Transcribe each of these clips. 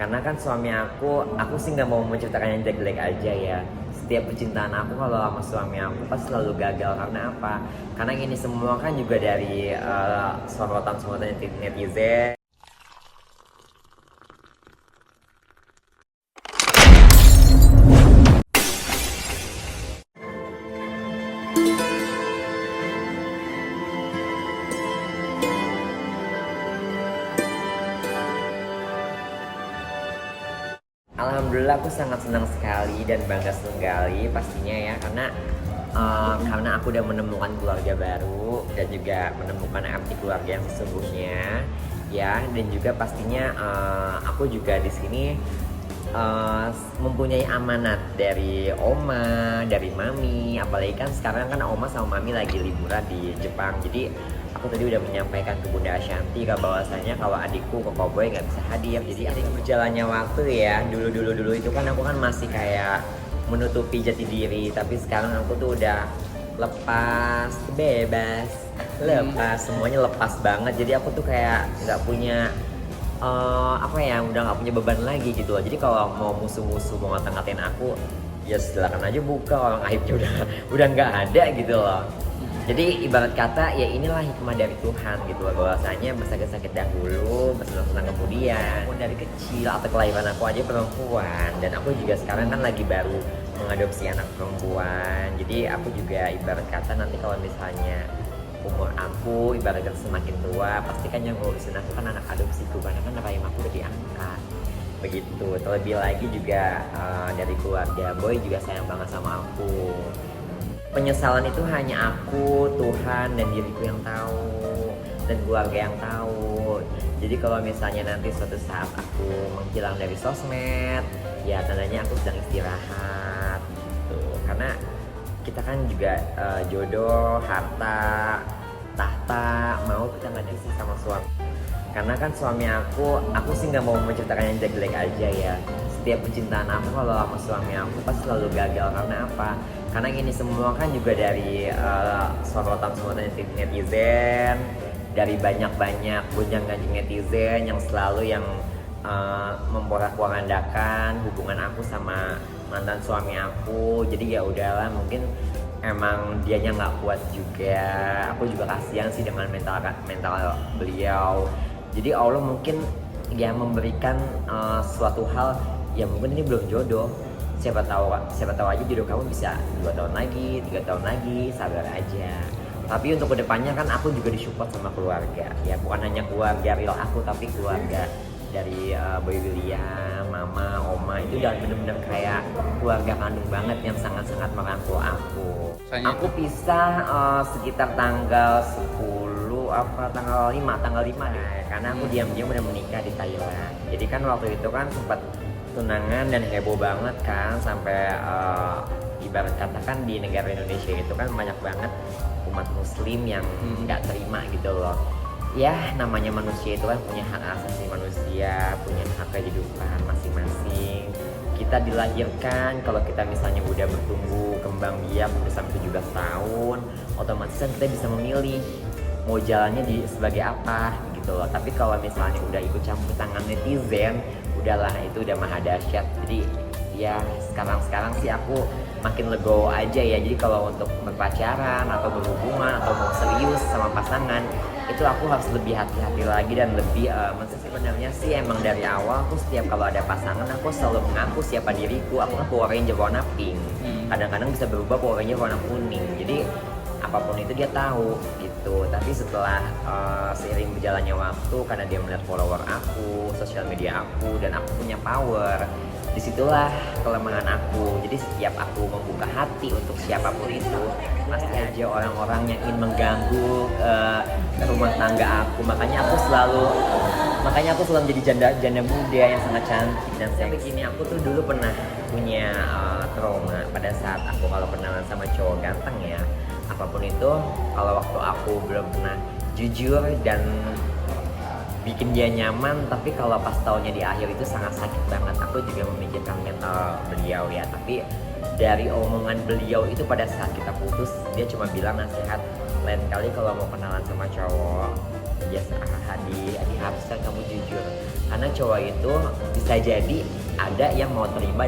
Karena kan suami aku sih nggak mau menceritakan yang jelek-jelek aja ya. Setiap percintaan aku kalau sama suami aku pasti selalu gagal. Karena apa? Karena ini semua kan juga dari sorotan-sorotan netizen. Alhamdulillah aku sangat senang sekali dan bangga sekali pastinya ya, karena aku udah menemukan keluarga baru dan juga menemukan arti keluarga yang sesungguhnya ya. Dan juga pastinya aku juga di sini eh, mempunyai amanat dari oma, dari mami. Apalagi kan sekarang kan oma sama mami lagi liburan di Jepang. Jadi aku tadi udah menyampaikan ke Bunda Ashanti bahwasanya kalau adikku ke Koboy nggak bisa hadir. Jadi ada berjalannya waktu ya. Dulu itu kan aku kan masih kayak menutupi jati diri. Tapi sekarang aku tuh udah lepas, bebas, lepas, semuanya lepas banget. Jadi aku tuh kayak nggak punya apa ya, udah nggak punya beban lagi gitu loh. Jadi kalau mau musuh-musuh mau ngata-ngatain aku, ya silakan aja buka, orang aibnya udah nggak ada gitu loh. Jadi ibarat kata ya inilah hikmah dari Tuhan gitu loh, bahwasanya bersakit-sakit dahulu, bersenang-senang kemudian. Aku dari kecil atau kelahiran aku aja perempuan, dan aku juga sekarang kan lagi baru mengadopsi anak perempuan. Jadi aku juga ibarat kata nanti kalau misalnya umur aku ibaratnya semakin tua, pasti kan yang ngurusin aku kan anak adopsiku, karena kan rahim aku udah diangkat begitu. Terlebih lagi juga dari keluarga Boy juga sayang banget sama aku. Penyesalan itu hanya aku, Tuhan, dan diriku yang tahu, dan keluarga yang tahu. Jadi kalau misalnya nanti suatu saat aku menghilang dari sosmed, ya tandanya aku sedang istirahat gitu. Karena kita kan juga jodoh, harta, tahta, mau kita nggak sih sama suami. Karena kan suami aku sih nggak mau menceritakan yang jelek-jelek aja ya. Setiap percintaan aku kalau sama suami aku pasti selalu gagal. Karena apa? Karena ini semua kan juga dari sorotan-sorotan netizen, dari banyak-banyak gunjang-ganjing netizen yang selalu memporak-porandakan hubungan aku sama mantan suami aku. Jadi ya udahlah, mungkin emang dianya nggak kuat juga. Aku juga kasihan sih dengan mental beliau. Jadi Allah mungkin ya memberikan suatu hal ya, mungkin ini belum jodoh. Siapa tahu aja jodoh kamu bisa 2 tahun lagi, 3 tahun lagi, sabar aja. Tapi untuk kedepannya kan aku juga disupport sama keluarga ya, bukan hanya keluarga real aku tapi keluarga dari Boy William, mama, oma, itu udah bener-bener kayak keluarga kandung banget yang sangat-sangat merangkul aku. Aku pisah sekitar tanggal 10 apa tanggal 5 deh, karena aku diam-diam udah menikah di Thailand. Jadi kan waktu itu kan sempat tunangan dan heboh banget kan, sampai ibarat katakan di negara Indonesia itu kan banyak banget umat muslim yang nggak terima gitu loh. Ya namanya manusia itu kan punya hak asasi manusia, punya hak kehidupan masing-masing. Kita dilahirkan, kalau kita misalnya udah bertumbuh kembang biak udah sampai 17 tahun, otomatis kan kita bisa memilih mau jalannya sebagai apa gitu loh. Tapi kalau misalnya udah ikut campur tangan netizen, udahlah, itu udah maha dahsyat. Jadi ya sekarang sih aku makin legowo aja ya. Jadi kalau untuk berpacaran atau berhubungan atau mau serius sama pasangan, itu aku harus lebih hati-hati lagi dan lebih sebenarnya sih emang dari awal tuh setiap kalau ada pasangan aku selalu mengaku siapa diriku. Aku kan Power Ranger warna pink, kadang-kadang bisa berubah Power Ranger warna kuning. Jadi apapun itu dia tahu gitu. Tapi setelah seiring berjalannya waktu, karena dia melihat follower aku, sosial media aku, dan aku punya power, disitulah kelemahan aku. Jadi setiap aku membuka hati untuk siapapun itu, pasti aja orang-orang yang ingin mengganggu rumah tangga aku. Makanya aku selalu menjadi janda muda yang sangat cantik dan sampai gini. Aku tuh dulu pernah punya trauma pada saat aku kalau kenalan sama cowok ganteng ya. Apapun itu, kalau waktu aku belum pernah jujur dan bikin dia nyaman, tapi kalau pas taunya di akhir itu sangat sakit banget. Aku juga memikirkan mental beliau ya. Tapi dari omongan beliau itu pada saat kita putus, dia cuma bilang nasihat, lain kali kalau mau kenalan sama cowok, biasa diharuskan kamu jujur, karena cowok itu bisa jadi ada yang mau terima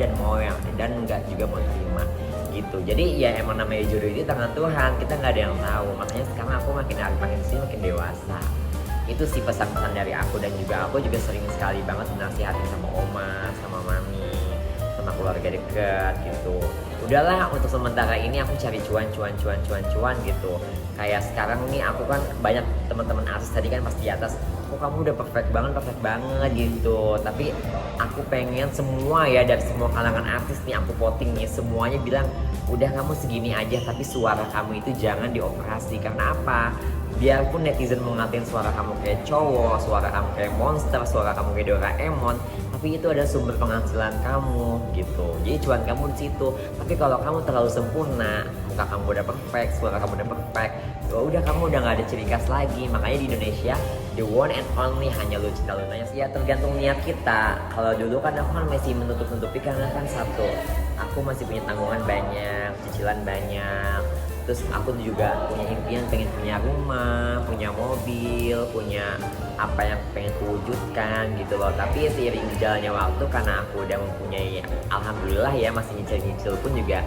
dan nggak juga mau terima gitu. Jadi ya emang namanya jodoh itu tangan Tuhan, kita nggak ada yang tahu. Makanya sekarang aku makin sini makin dewasa. Itu sih pesan-pesan dari aku, dan juga aku juga sering sekali banget menasihatin sama oma, sama mami, sama keluarga dekat gitu. Udahlah, untuk sementara ini aku cari cuan gitu. Kayak sekarang nih aku kan banyak teman-teman artis tadi kan pas di atas, kok kamu udah perfect banget gitu. Tapi aku pengen semua ya, dari semua kalangan artis nih aku voting nih, semuanya bilang udah kamu segini aja, tapi suara kamu itu jangan dioperasi. Karena apa? Biarpun netizen mau ngatain suara kamu kayak cowok, suara kamu kayak monster, suara kamu kayak Doraemon, tapi itu ada sumber penghasilan kamu gitu. Jadi cuan kamu di situ. Tapi kalau kamu terlalu sempurna, muka kamu udah perfect, suara kamu udah perfect, ya udah kamu udah nggak ada ciri khas lagi. Makanya di Indonesia the one and only hanya Lu Cinta Lunanya. Ya tergantung niat kita. Kalau dulu kan aku kan masih menutup-nutupi karena kan satu, aku masih punya tanggungan banyak, cicilan banyak. Terus aku juga punya impian pengen punya rumah, punya mobil, punya apa yang pengen kuwujudkan gitu loh. Tapi seiring berjalannya waktu, karena aku udah mempunyai, alhamdulillah ya, masih nyicil-nyicil pun juga,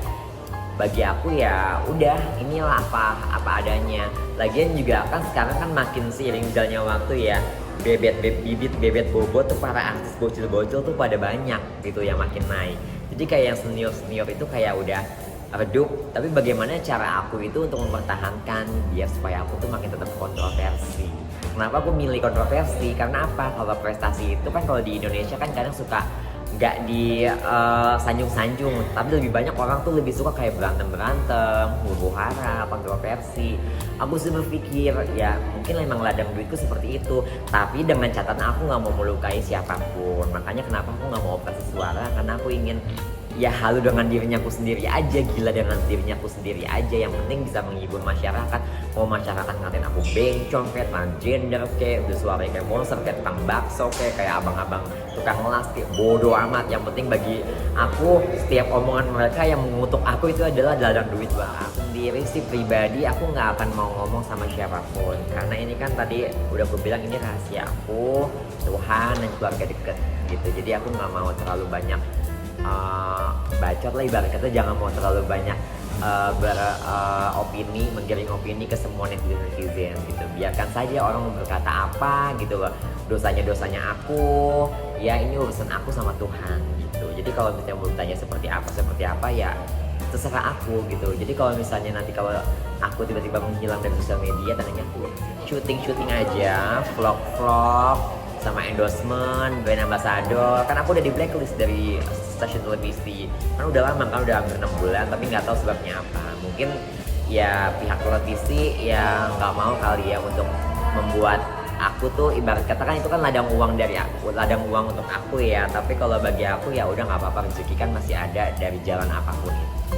bagi aku ya udah inilah apa adanya. Lagian juga kan sekarang kan makin seiring berjalannya waktu ya, bibit bobot tuh para artis bocil-bocil tuh pada banyak gitu yang makin naik. Jadi kayak yang senior itu kayak udah redup. Tapi bagaimana cara aku itu untuk mempertahankan dia supaya aku tuh makin tetap kontroversi. Kenapa aku milih kontroversi? Karena apa? Kalau prestasi itu kan kalau di Indonesia kan kadang suka nggak di sanjung-sanjung, tapi lebih banyak orang tuh lebih suka kayak berantem, huru-hara, kontroversi. Aku sih berpikir ya mungkin emang ladang duitku seperti itu, tapi dengan catatan aku nggak mau melukai siapapun. Makanya kenapa aku nggak mau operasi suara, karena aku ingin ya halu dengan dirinya aku sendiri aja, gila dengan dirinya aku sendiri aja. Yang penting bisa menghibur masyarakat. Mau masyarakat ngatain aku bencong kayak transgender kayak udah suaranya kayak monster, kayak tukang bakso kayak abang-abang tukang ngelas, kayak bodoh amat. Yang penting bagi aku setiap omongan mereka yang mengutuk aku itu adalah ladang duit buat aku sendiri sih. Pribadi aku nggak akan mau ngomong sama siapapun, karena ini kan tadi udah aku bilang ini rahasia aku, Tuhan dan keluarga deket gitu. Jadi aku nggak mau terlalu banyak bacot lah, ibarat kata jangan mau terlalu banyak beropini, menggiring opini ke semua netizen gitu. Biarkan saja orang berkata apa gitu loh, dosanya aku, ya ini urusan aku sama Tuhan gitu. Jadi kalau misalnya mau tanya seperti apa ya terserah aku gitu. Jadi kalau misalnya nanti kalau aku tiba-tiba menghilang dari sosial media, tandanya aku syuting aja, vlog sama endorsement, brand ambassador. Kan aku udah di blacklist dari stasiun televisi, kan udah lama, kan udah hampir 6 bulan, tapi nggak tahu sebabnya apa. Mungkin ya pihak televisi ya nggak mau kali ya untuk membuat aku tuh, ibarat kata kan itu kan ladang uang dari aku, ladang uang untuk aku ya. Tapi kalau bagi aku ya udah nggak apa-apa, rezeki kan masih ada dari jalan apapun itu.